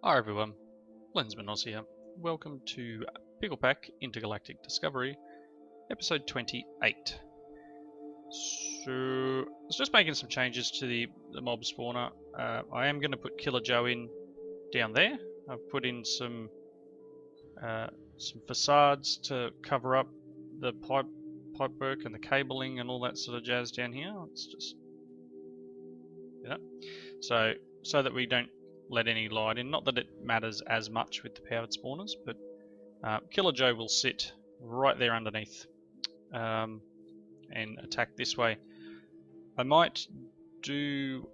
Hi everyone, Lensman Oz here. Welcome to Pickle Pack Intergalactic Discovery, episode 28. So, I was just making some changes to the mob spawner. I am going to put Killer Joe in down there. I've put in some facades to cover up the pipe work and the cabling and all that sort of jazz down here. Let's just do that. So that we don't let any light in. Not that it matters as much with the powered spawners, but Killer Joe will sit right there underneath and attack this way. I might do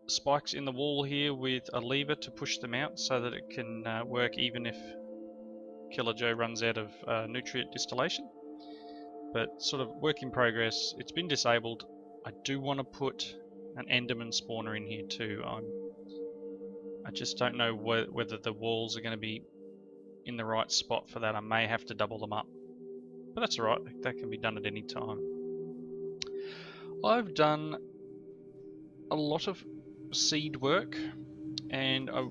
spikes in the wall here with a lever to push them out so that it can work even if Killer Joe runs out of nutrient distillation. But sort of work in progress. It's been disabled. I do want to put an Enderman spawner in here too. I just don't know whether the walls are going to be in the right spot for that. I may have to double them up, but that's alright, that can be done at any time. I've done a lot of seed work, and I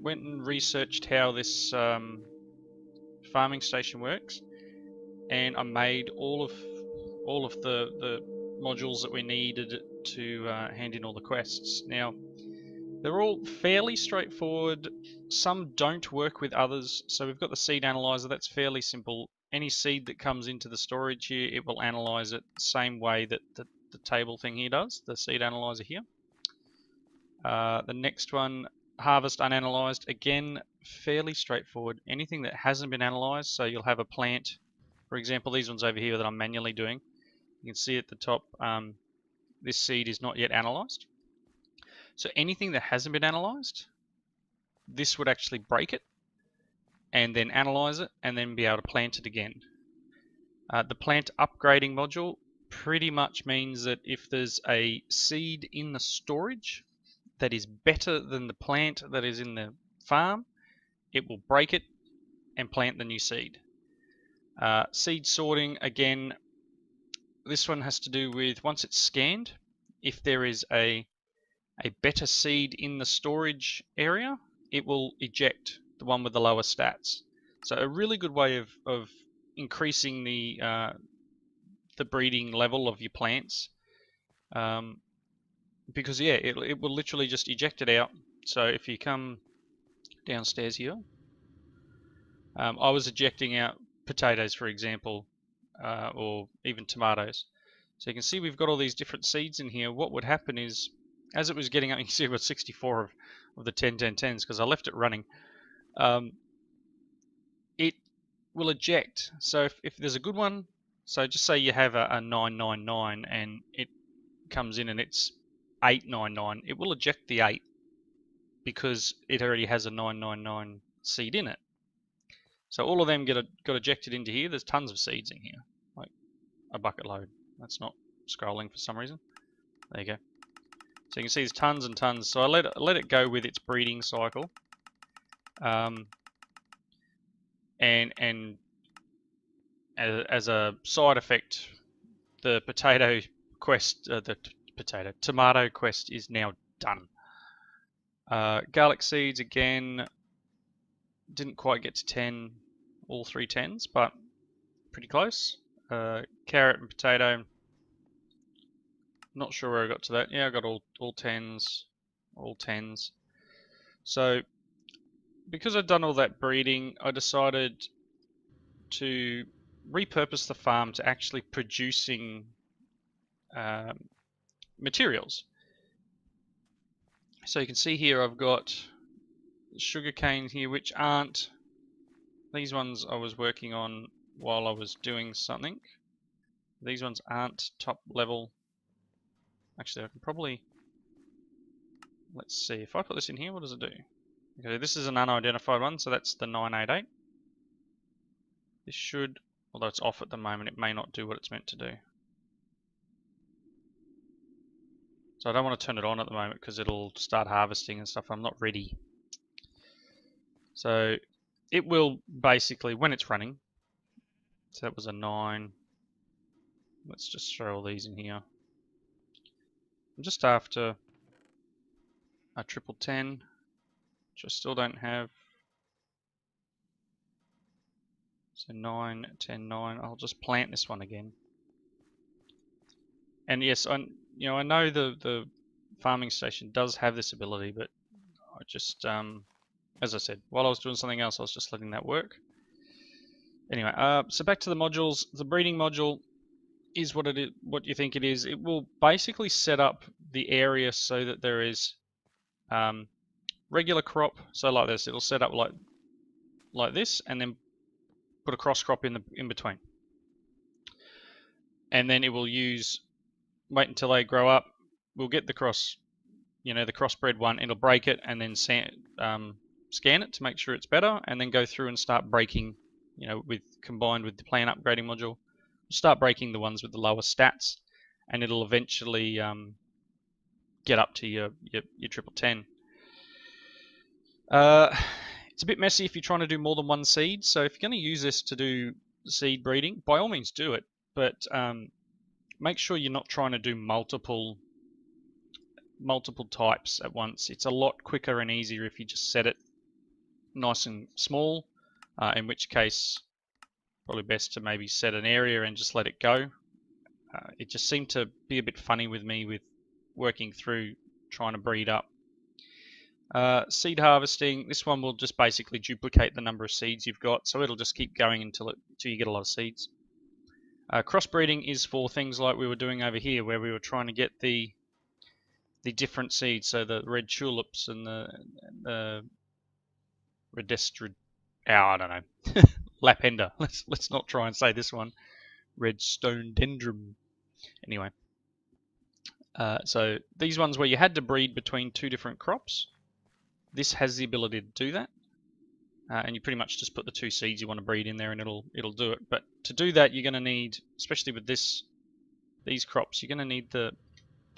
went and researched how this farming station works, and I made all of the modules that we needed to hand in all the quests. Now, they're all fairly straightforward. Some don't work with others. So we've got the seed analyzer. That's fairly simple. Any seed that comes into the storage here, it will analyze it the same way that the table thing here does, the seed analyzer here. The next one, harvest unanalyzed. Again, fairly straightforward. Anything that hasn't been analyzed, so you'll have a plant. For example, these ones over here that I'm manually doing. You can see at the top, this seed is not yet analyzed. So anything that hasn't been analyzed, this would actually break it and then analyze it and then be able to plant it again. The plant upgrading module pretty much means that if there's a seed in the storage that is better than the plant that is in the farm, it will break it and plant the new seed. Seed sorting, again, this one has to do with once it's scanned, if there is a better seed in the storage area, it will eject the one with the lower stats. So a really good way of increasing the breeding level of your plants, because yeah, it will literally just eject it out. So if you come downstairs here, I was ejecting out potatoes, for example, or even tomatoes. So you can see we've got all these different seeds in here. What would happen is, as it was getting up, you can see we've got 64 of the 10-10-10s because I left it running. It will eject. So if there's a good one, so just say you have a 999 and it comes in and it's 899, it will eject the 8 because it already has a 999 seed in it. So all of them got ejected into here. There's tons of seeds in here, like a bucket load. That's not scrolling for some reason. There you go. So you can see there's tons and tons. So I let it go with its breeding cycle, and as a side effect, the potato quest, tomato quest is now done. Garlic seeds again, didn't quite get to 10, all 3 10s, but pretty close. Carrot and potato. Not sure where I got to that. Yeah, I got all 10s, all 10s. So because I'd done all that breeding, I decided to repurpose the farm to actually producing materials. So you can see here I've got sugarcane here, which aren't, these ones I was working on while I was doing something. These ones aren't top level. Actually, I can probably, let's see, if I put this in here, what does it do? Okay, this is an unidentified one, so that's the 988. This should, although it's off at the moment, it may not do what it's meant to do. So I don't want to turn it on at the moment because it'll start harvesting and stuff. I'm not ready. So it will basically, when it's running, so that was a 9. Let's just throw all these in here. I'm just after a 1010, which I still don't have. So 9, 10, 9. I'll just plant this one again. And yes, I know the farming station does have this ability, but I just as I said, while I was doing something else, I was just letting that work. Anyway, so back to the modules. The breeding module is what you think it is. It will basically set up the area so that there is regular crop. So like this, it'll set up like this, and then put a cross crop in between. And then it will wait until they grow up. We'll get the the crossbred one. It'll break it and then scan it to make sure it's better, and then go through and start breaking. Combined with the plant upgrading module, we'll start breaking the ones with the lower stats, and it'll eventually get up to your triple 10. It's a bit messy if you're trying to do more than one seed. So if you're going to use this to do seed breeding, by all means do it, but make sure you're not trying to do multiple types at once. It's a lot quicker and easier if you just set it nice and small, in which case probably best to maybe set an area and just let it go. It just seemed to be a bit funny with me with working through trying to breed up. Seed harvesting, this one will just basically duplicate the number of seeds you've got, so it'll just keep going until you get a lot of seeds. Crossbreeding is for things like we were doing over here, where we were trying to get the different seeds, so the red tulips and the redestrid. I don't know. Lapender. Let's not try and say this one. Redstone dendron. Anyway, so these ones where you had to breed between two different crops, this has the ability to do that, and you pretty much just put the two seeds you want to breed in there, and it'll do it. But to do that, you're going to need, especially with these crops, you're going to need the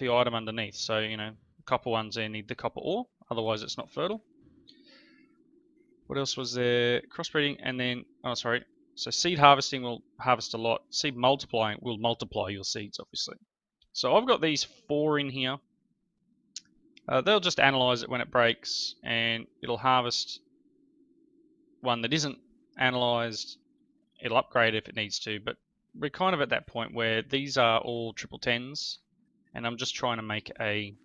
item underneath. So the copper ones there need the copper ore, otherwise it's not fertile. What else was there? Crossbreeding, and then so seed harvesting will harvest a lot. Seed multiplying will multiply your seeds, obviously. So I've got these 4 in here. They'll just analyze it when it breaks, and it'll harvest one that isn't analyzed. It'll upgrade if it needs to, but we're kind of at that point where these are all triple 10s, and I'm just trying to make an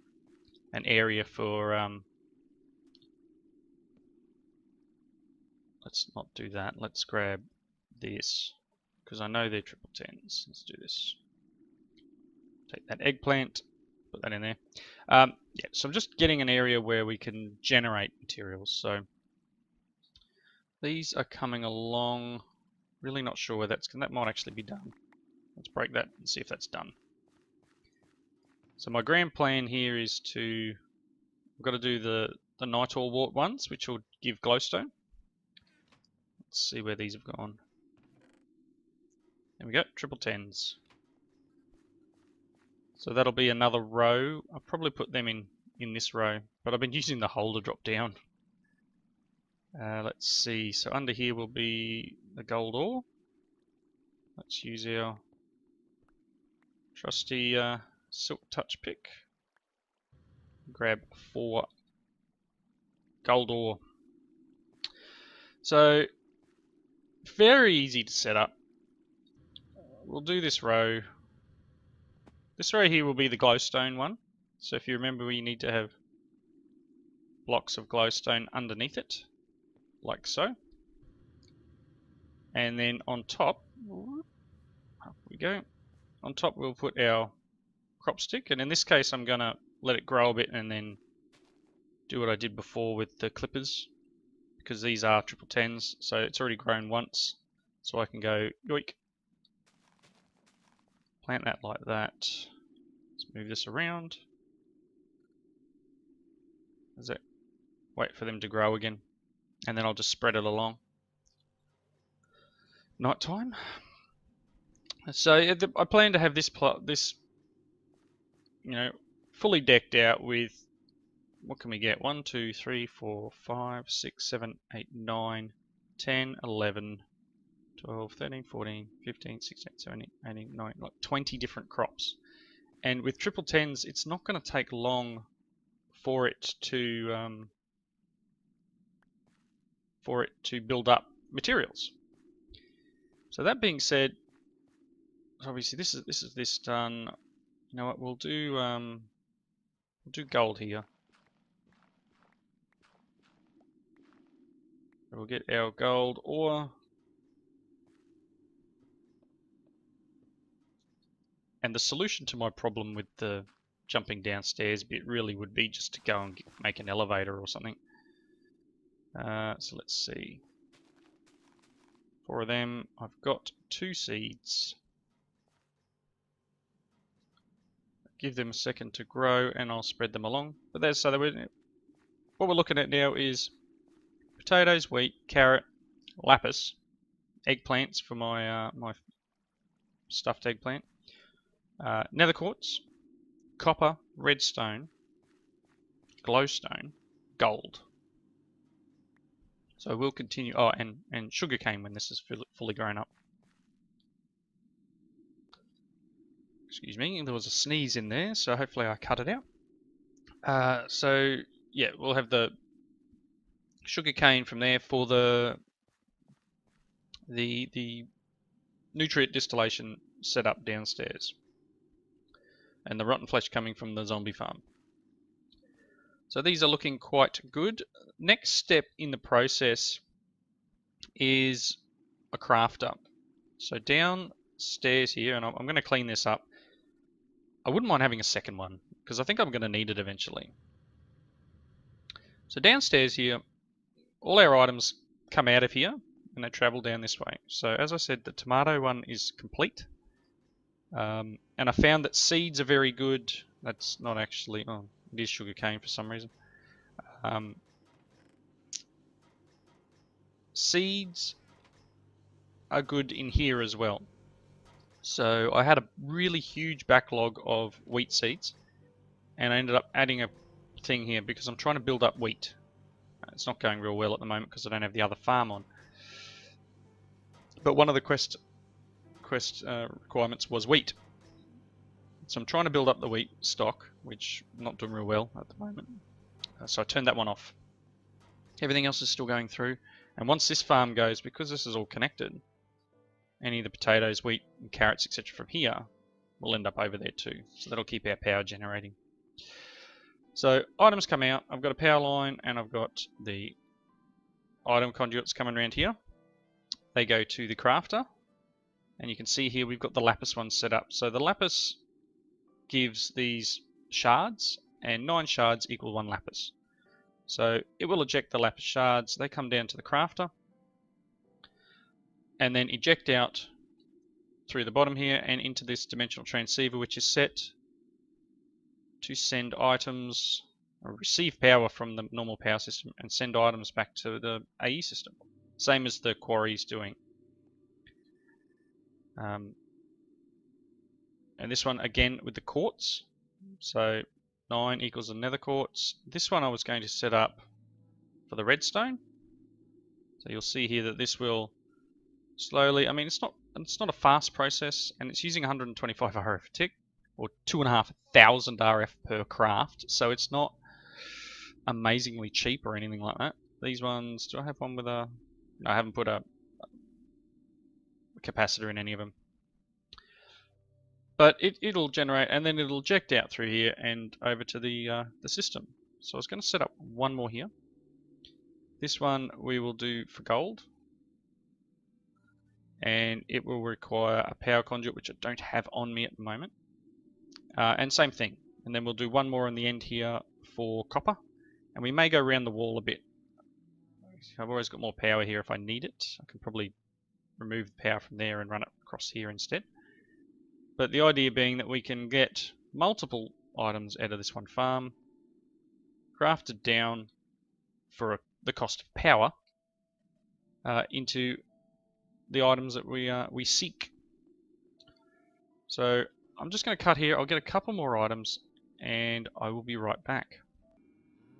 area for let's not do that. Let's grab this, because I know they're triple 10s. Let's do this. Take that eggplant, put that in there. Yeah, so I'm just getting an area where we can generate materials. So these are coming along. Really not sure where that might actually be done. Let's break that and see if that's done. So my grand plan here is I've got to do the Nitor wart ones, which will give glowstone. Let's see where these have gone. There we go, triple 10s. So that'll be another row. I'll probably put them in this row, but I've been using the holder drop down. Let's see, so under here will be the gold ore. Let's use our trusty silk touch pick. Grab 4 gold ore. So very easy to set up. We'll do this row. This row here will be the glowstone one. So if you remember, we need to have blocks of glowstone underneath it, like so. And then on top, up we go. On top we'll put our crop stick, and in this case I'm going to let it grow a bit and then do what I did before with the clippers, because these are triple 10s, so it's already grown once. So I can go yoink, plant that like that. Let's move this around. That's it. Wait for them to grow again, and then I'll just spread it along. Nighttime. So I plan to have this fully decked out with, what can we get? 1, 2, 3, 4, 5, 6, 7, 8, 9, 10, 11, 12, 13, 14, 15, 16, 17, 18, 19, like 20 different crops. And with triple 10s, it's not going to take long for it to for it to build up materials. So that being said, obviously this is this done. You know what? We'll do gold here. We'll get our gold ore. And the solution to my problem with the jumping downstairs bit really would be just to go and make an elevator or something. So let's see. 4 of them. I've got 2 seeds. Give them a second to grow and I'll spread them along. But there's so what we're looking at now is potatoes, wheat, carrot, lapis, eggplants for my my stuffed eggplant, nether quartz, copper, redstone, glowstone, gold. So we'll continue. Oh, and sugarcane when this is fully grown up. Excuse me, there was a sneeze in there, so hopefully I cut it out. So yeah, we'll have the sugarcane from there for the nutrient distillation set up downstairs, and the rotten flesh coming from the zombie farm. So these are looking quite good. Next step in the process is a crafter. So downstairs here, and I'm going to clean this up. I wouldn't mind having a second one because I think I'm going to need it eventually. So downstairs here, all our items come out of here and they travel down this way. So as I said, the tomato one is complete. And I found that seeds are very good. That's not actually, oh, it is sugarcane for some reason. Seeds are good in here as well. So I had a really huge backlog of wheat seeds, and I ended up adding a thing here because I'm trying to build up wheat. It's not going real well at the moment because I don't have the other farm on. But one of the quest requirements was wheat. So I'm trying to build up the wheat stock, which I'm not doing real well at the moment. So I turned that one off. Everything else is still going through. And once this farm goes, because this is all connected, any of the potatoes, wheat, and carrots, etc. from here will end up over there too. So that'll keep our power generating. So items come out. I've got a power line and I've got the item conduits coming around here. They go to the crafter. And you can see here we've got the lapis one set up. So the lapis gives these shards, and 9 shards equal 1 lapis. So it will eject the lapis shards. They come down to the crafter and then eject out through the bottom here and into this dimensional transceiver, which is set to send items or receive power from the normal power system and send items back to the AE system, same as the quarry is doing. And this one again with the quartz, so 9 equals the nether quartz. This one I was going to set up for the redstone, so you'll see here that this will slowly, I mean it's not a fast process, and it's using 125 RF a tick, or 2,500 RF per craft, so it's not amazingly cheap or anything like that. These ones, do I have one with a, no, I haven't put a capacitor in any of them. But it'll generate and then it'll eject out through here and over to the system. So I was going to set up one more here. This one we will do for gold, and it will require a power conduit, which I don't have on me at the moment. And same thing, and then we'll do one more on the end here for copper, and we may go around the wall a bit. I've always got more power here if I need it. I can probably remove the power from there and run it across here instead. But the idea being that we can get multiple items out of this one farm, crafted down for the cost of power, into the items that we seek. So I'm just going to cut here. I'll get a couple more items and I will be right back.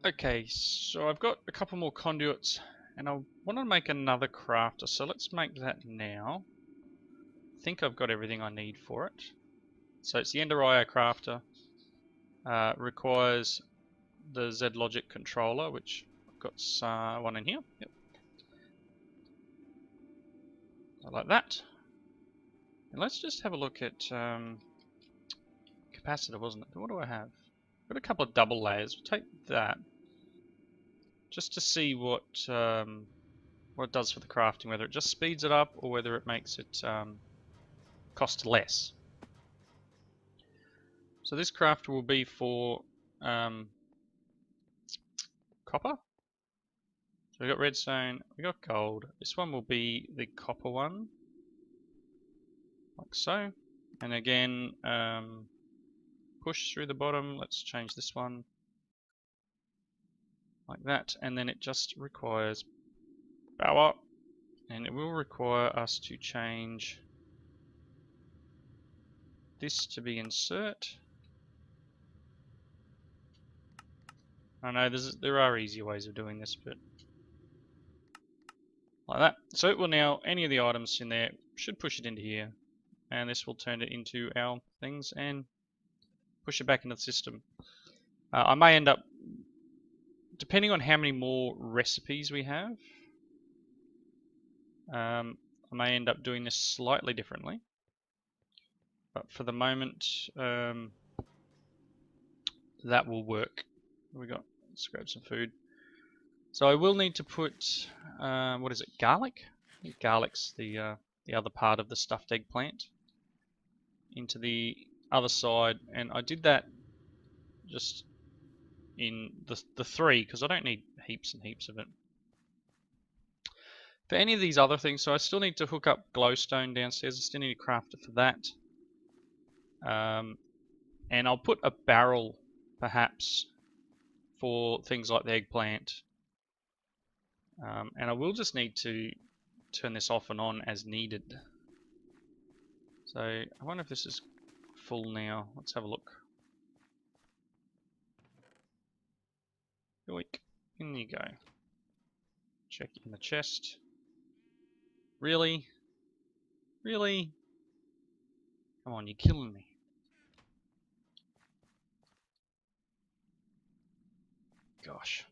Okay, so I've got a couple more conduits and I want to make another crafter, so let's make that now. I think I've got everything I need for it. So it's the Ender IO crafter. Requires the Z Logic controller, which I've got one in here. Yep. So like that. And let's just have a look at capacitor, wasn't it? What do I have? Got a couple of double layers. We'll take that just to see what it does for the crafting, whether it just speeds it up or whether it makes it cost less. So this crafter will be for copper. So we got redstone, we got gold. This one will be the copper one, like so. And again, push through the bottom. Let's change this one like that, and then it just requires power, and it will require us to change this to be insert. I know there are easier ways of doing this, but like that. So it will now, any of the items in there should push it into here, and this will turn it into our things and push it back into the system. I may end up, depending on how many more recipes we have, I may end up doing this slightly differently. But for the moment, that will work. We got, let's grab some food. So I will need to put, what is it, garlic? I think garlic's the other part of the stuffed eggplant into the other side, and I did that just in the 3 because I don't need heaps and heaps of it. For any of these other things, so I still need to hook up glowstone downstairs. I still need a crafter for that. And I'll put a barrel perhaps for things like the eggplant. And I will just need to turn this off and on as needed. So I wonder if this is full now. Let's have a look. Yoink. In you go. Check in the chest. Really? Really? Come on, you're killing me. Gosh.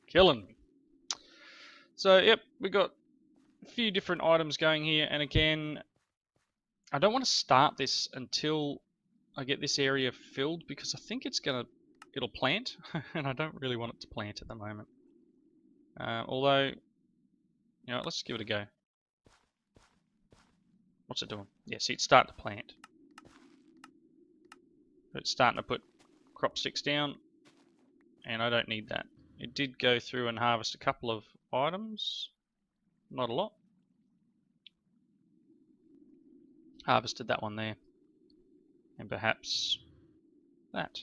Killing me. So, yep, we got a few different items going here, and again, I don't want to start this until I get this area filled because I think it'll plant, and I don't really want it to plant at the moment. Although, you know, let's give it a go. What's it doing? Yeah, see, it's starting to plant. It's starting to put crop sticks down, and I don't need that. It did go through and harvest a couple of items, not a lot. Harvested that one there, and perhaps that.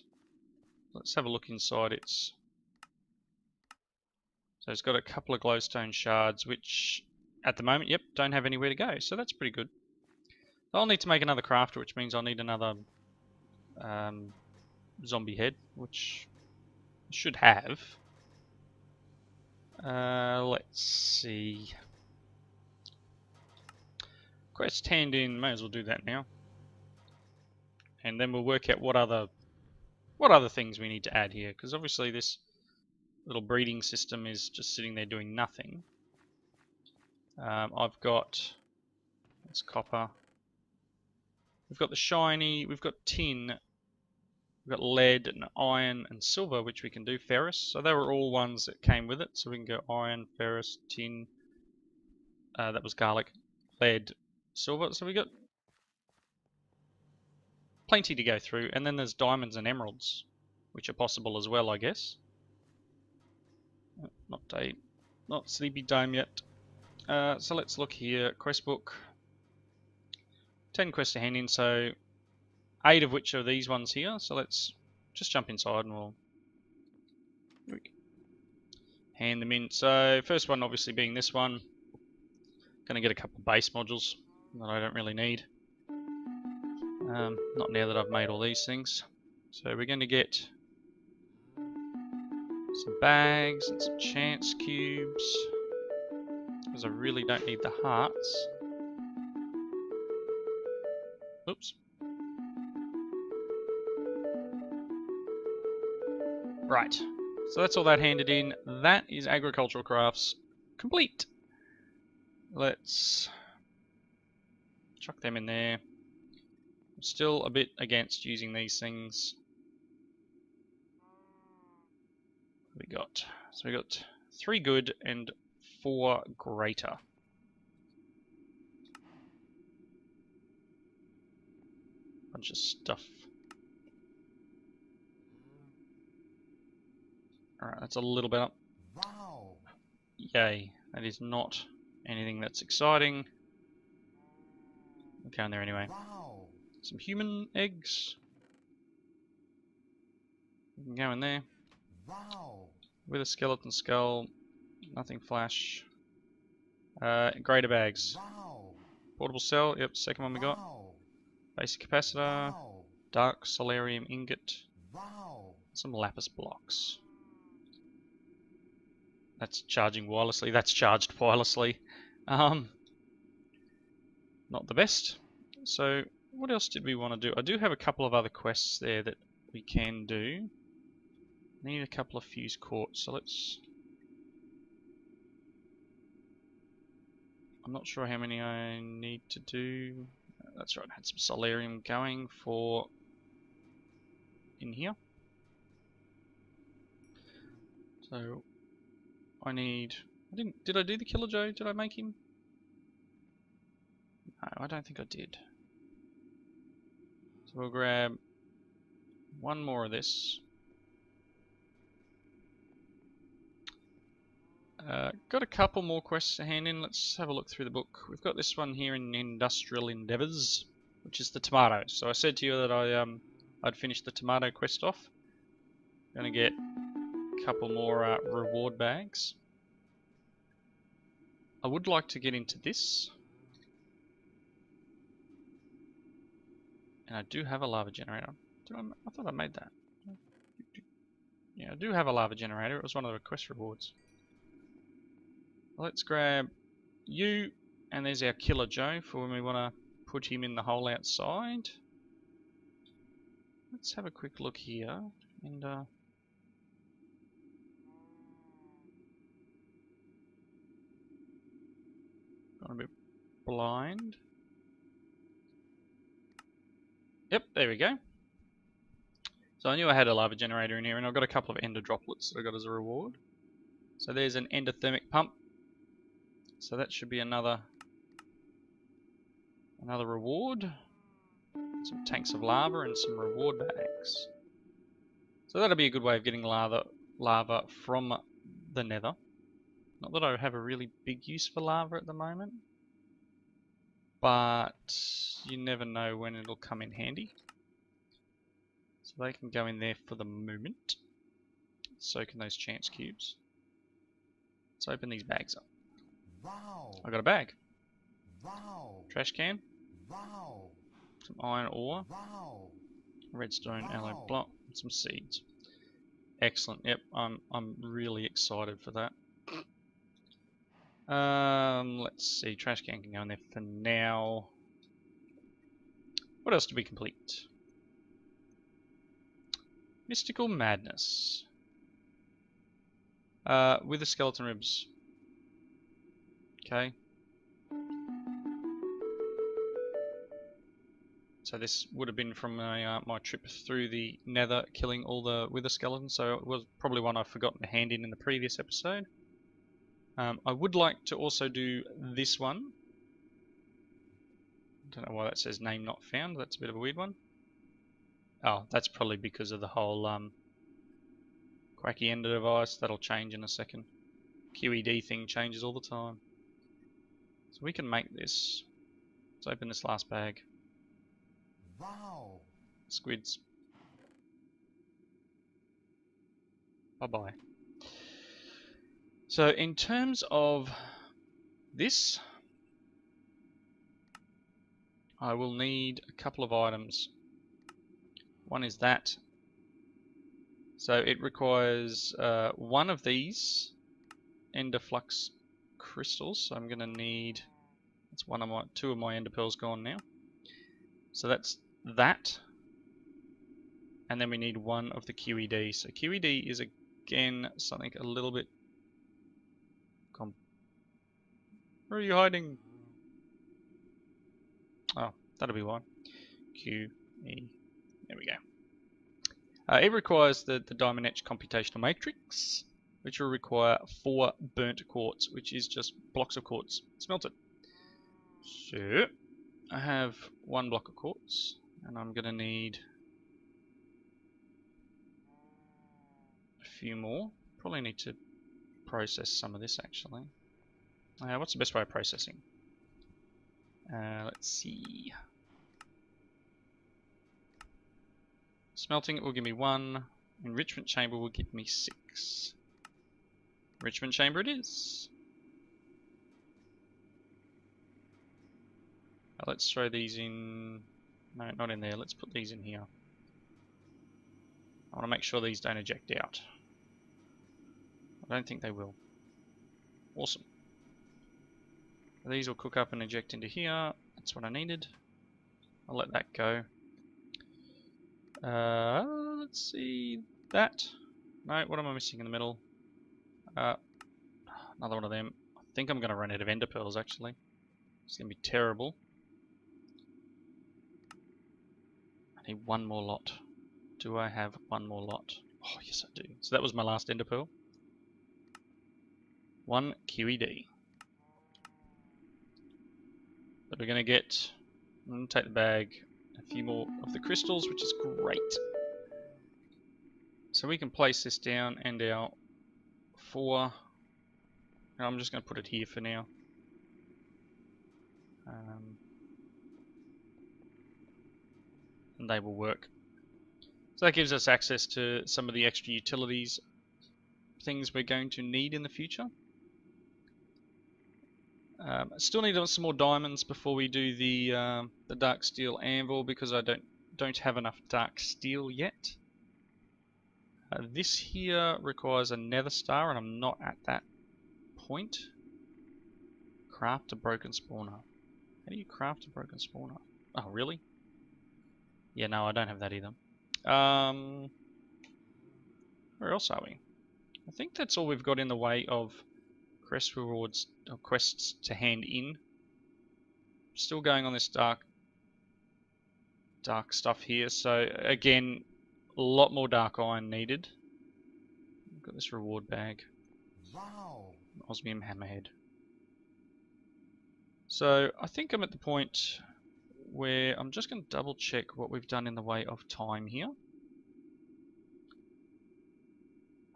Let's have a look inside its. So it's got a couple of glowstone shards, which at the moment, yep, don't have anywhere to go. So that's pretty good. I'll need to make another crafter, which means I'll need another zombie head, which I should have. Let's see. Quest hand in, may as well do that now. And then we'll work out what other things we need to add here, because obviously this little breeding system is just sitting there doing nothing. I've got, it's copper. We've got the shiny, we've got tin, we've got lead and iron and silver, which we can do, ferrous. So they were all ones that came with it. So we can go iron, ferrous, tin, that was garlic, lead, silver. So we got plenty to go through. And then there's diamonds and emeralds, which are possible as well, I guess. Not sleepy time yet. So let's look here. Quest book. 10 quests to hand in, so 8 of which are these ones here. So let's just jump inside and we'll hand them in. So first one obviously being this one. Gonna get a couple of base modules that I don't really need. Not now that I've made all these things. So we're going to get some bags and some chance cubes, because I really don't need the hearts. Oops. Right, so that's all that handed in. That is agricultural crafts complete. Let's chuck them in there. I'm still a bit against using these things. What we got? So we got 3 good and 4 greater. Bunch of stuff. Alright, that's a little bit up. Wow. Yay. That is not anything that's exciting. I'm going there anyway. Wow. Some human eggs. We can go in there. Wow. With a skeleton skull. Nothing flash. Greater bags. Wow. Portable cell. Yep, second one we got. Wow. Basic capacitor. Wow. Dark solarium ingot. Wow. Some lapis blocks. That's charging wirelessly. That's charged wirelessly. Not the best. So, what else did we want to do? I do have a couple of other quests there that we can do. Need a couple of fuse quartz, so let's... I'm not sure how many I need to do. That's right, I had some solarium going for in here. So I need... Did I do the Killer Joe? Did I make him? No, I don't think I did. So we'll grab one more of this. Got a couple more quests to hand in. Let's have a look through the book. We've got this one here in Industrial Endeavours, which is the tomatoes. So I said to you that I'd finished the tomato quest off. Going to get a couple more reward bags. I would like to get into this. And I do have a lava generator. I thought I made that. Yeah, I do have a lava generator. It was one of the quest rewards. Let's grab you, and there's our Killer Joe for when we want to put him in the hole outside. Let's have a quick look here, and gone a bit blind. Yep, there we go. So I knew I had a lava generator in here, and I've got a couple of ender droplets that I got as a reward. So there's an endothermic pump. So that should be another reward. Some tanks of lava and some reward bags. So that'll be a good way of getting lava from the nether. Not that I have a really big use for lava at the moment, but you never know when it'll come in handy. So they can go in there for the moment. So can those chance cubes. Let's open these bags up. Wow. I got a bag. Wow. Trash can. Wow. Some iron ore. Wow. Redstone alloy Wow. block. And some seeds. Excellent. Yep, I'm really excited for that. Let's see. Trash can go in there for now. What else did we complete? Mystical Madness. With the skeleton ribs. Okay. So this would have been from my trip through the nether, killing all the wither skeletons, so it was probably one I've forgotten to hand in the previous episode. I would like to also do this one. Don't know why that says name not found, that's a bit of a weird one. Oh, that's probably because of the whole quacky ender device. That'll change in a second. QED thing changes all the time. So we can make this. Let's open this last bag. Wow. Squids. Bye-bye. So in terms of this, I will need a couple of items. One is that. So it requires one of these ender flux crystals. So I'm going to need, that's two of my ender pearls gone now. So that's that. And then we need one of the QED. So QED is again something a little bit Where are you hiding? Oh, that'll be why. Q, E. There we go. It requires the diamond etch computational matrix, which will require 4 burnt quartz, which is just blocks of quartz smelted. So, I have 1 block of quartz, and I'm going to need a few more. Probably need to process some of this actually. What's the best way of processing? Let's see. Smelting it will give me 1. Enrichment chamber will give me 6. Enrichment chamber it is. Let's throw these in. No, not in there. Let's put these in here. I want to make sure these don't eject out. I don't think they will. Awesome. These will cook up and eject into here. That's what I needed. I'll let that go. Let's see that. No, what am I missing in the middle? Another one of them. I think I'm going to run out of ender pearls actually. It's going to be terrible. I need 1 more lot. Do I have 1 more lot? Oh, yes I do. So that was my last ender pearl. 1 QED. But we're going to get, I'm going to take the bag, a few more of the crystals, which is great. So we can place this down and our 4. I'm just going to put it here for now. And they will work. So that gives us access to some of the extra utilities, things we're going to need in the future. Still need some more diamonds before we do the dark steel anvil because I don't have enough dark steel yet. This here requires a nether star and I'm not at that point. Craft a broken spawner. How do you craft a broken spawner? Oh really? Yeah, no, I don't have that either. Where else are we? I think that's all we've got in the way of quest rewards or quests to hand in. Still going on this dark stuff here. So again, a lot more dark iron needed. I've got this reward bag. Wow. Osmium hammerhead. So I think I'm at the point where I'm just going to double check what we've done in the way of time here.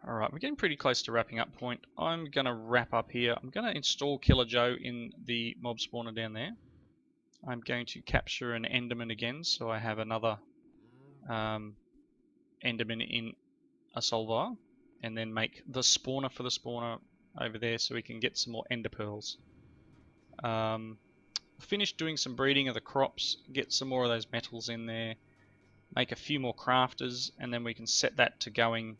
Alright, we're getting pretty close to wrapping up point. I'm going to wrap up here. I'm going to install Killer Joe in the mob spawner down there. I'm going to capture an Enderman again, so I have another Enderman in a Solvar, and then make the spawner for the spawner over there so we can get some more Ender Pearls. Finish doing some breeding of the crops, get some more of those metals in there, make a few more crafters, and then we can set that to going,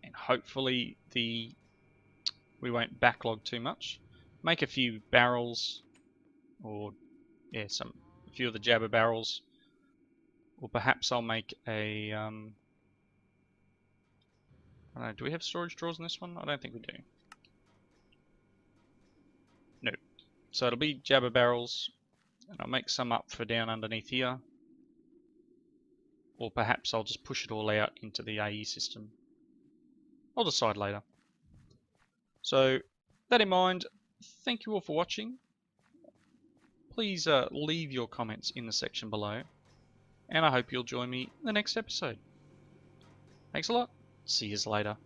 and hopefully we won't backlog too much. Make a few barrels, or yeah, a few of the jabber barrels, or perhaps I'll make a I don't know, do we have storage drawers in this one? I don't think we do. No. So it'll be jabber barrels, and I'll make some up for down underneath here. Or perhaps I'll just push it all out into the AE system. I'll decide later. So, that in mind, thank you all for watching. Please leave your comments in the section below. And I hope you'll join me in the next episode. Thanks a lot. See you later.